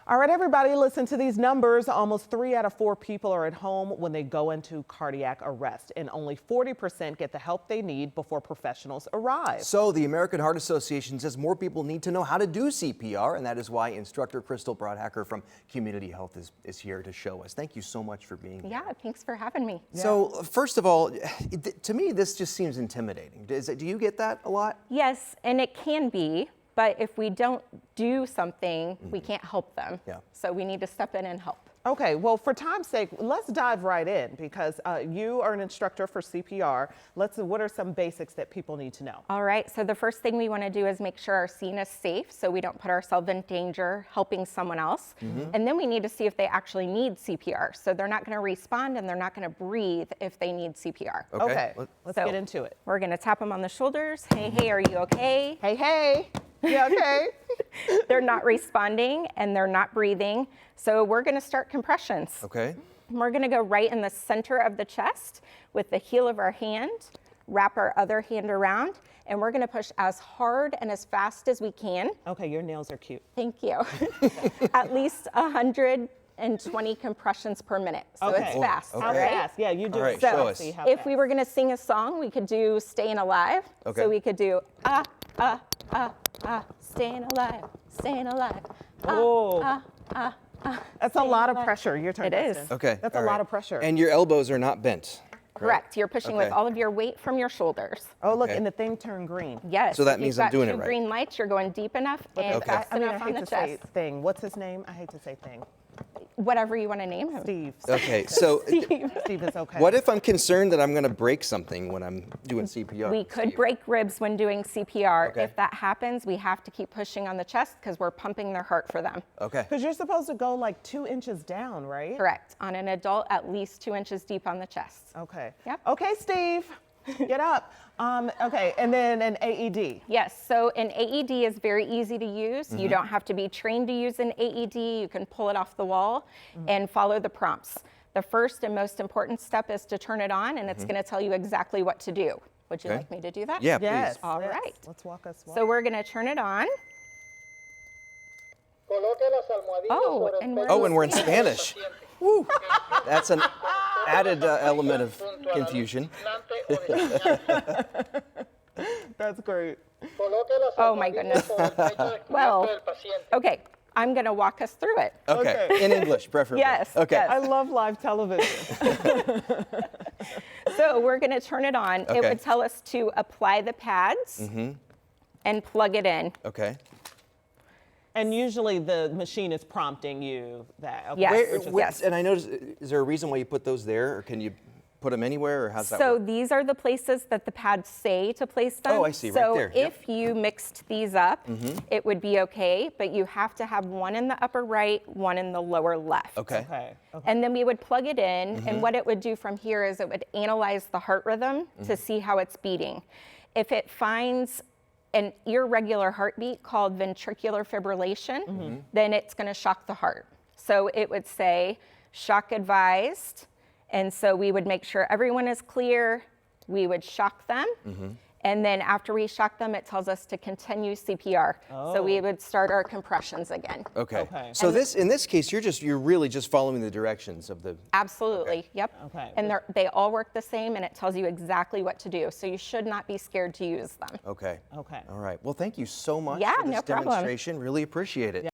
All right, everybody, listen to these numbers. Almost 3 out of 4 people are at home when they go into cardiac arrest, and only 40% get the help they need before professionals arrive. So the American Heart Association says more people need to know how to do CPR, and that is why instructor Crystal Broadhacker from Community Health is here to show us. Thank you so much for being here. Yeah, thanks for having me. So first of all, to me, this just seems intimidating. Do you get that a lot? Yes, and it can be, but if we don't do something, we can't help them. Yeah. So we need to step in and help. Okay, well, for time's sake, let's dive right in because you are an instructor for CPR. What are some basics that people need to know? All right, so the first thing we want to do is make sure our scene is safe so we don't put ourselves in danger helping someone else. And then we need to see if they actually need CPR. So they're not going to respond and they're not going to breathe if they need CPR. Okay, let's So get into it. We're going to tap them on the shoulders. Hey, are you okay? Hey. Yeah, okay. They're not responding and they're not breathing. So we're going to start compressions. Okay. We're going to go right in the center of the chest with the heel of our hand, wrap our other hand around, and we're going to push as hard and as fast as we can. Okay, your nails are cute. Thank you. At least 120 compressions per minute. So Okay. it's fast. Okay. How All right? fast? Yeah, you do. All right, it. show us. See how If fast. we were going to sing a song, we could do Staying Alive. Okay. So we could do staying alive, staying alive. Oh. That's a lot of pressure. Your turn. It is. Dustin. Okay. That's all a right. lot of pressure. And your elbows are not bent. Correct. You're pushing with Okay. all of your weight from your shoulders. Oh, look, Okay. and the thing turned green. Yes. So that if means you've I'm got doing it two right. green lights, you're going deep enough and Okay. fast I mean, I enough on hate the to say chest. thing. What's his name? I hate to say thing. Whatever you want to name him. Steve. Okay, so Steve is okay. what if I'm concerned that I'm going to break something when I'm doing CPR? We could break ribs when doing CPR. Okay. If that happens, we have to keep pushing on the chest because we're pumping their heart for them. Okay. Because you're supposed to go like 2 inches down, right? Correct. On an adult, at least 2 inches deep on the chest. Okay. Yep. Okay, Steve, get up. Okay, and then an AED. Yes, so an AED is very easy to use. You don't have to be trained to use an AED. You can pull it off the wall and follow the prompts. The first and most important step is to turn it on, and it's going to tell you exactly what to do. Would you Okay. like me to do that? Yeah, Yes. please. All yes. right. Let's walk us. So we're going to turn it on. Oh, and we're Oh, and we're in Spanish. Woo. That's an added element of confusion. That's great. Oh my goodness. Well, okay, I'm going to walk us through it. Okay. Okay. In English, preferably. Yes, Okay. yes. I love live television. So we're going to turn it on. It Okay. would tell us to apply the pads and plug it in. Okay. And usually the machine is prompting you that. Okay. Yes. Where, and I noticed, is there a reason why you put those there, or can you put them anywhere, or how's that So work? these are the places that the pads say to place them. Oh, I see, right so there, yep. if you mixed these up, it would be okay, but you have to have one in the upper right, one in the lower left. Okay. Okay. And then we would plug it in, and what it would do from here is it would analyze the heart rhythm to see how it's beating. If it finds an irregular heartbeat called ventricular fibrillation, then it's going to shock the heart. So it would say, shock advised. And so we would make sure everyone is clear. We would shock them. And then after we shock them, it tells us to continue CPR. So we would start our compressions again. Okay. Okay. So in this case, you're really just following the directions of the. Absolutely. Yep. Okay. And they all work the same, and it tells you exactly what to do. So you should not be scared to use them. Okay. Okay. All right. Well, thank you so much Yeah, for this no problem. demonstration. Really appreciate it.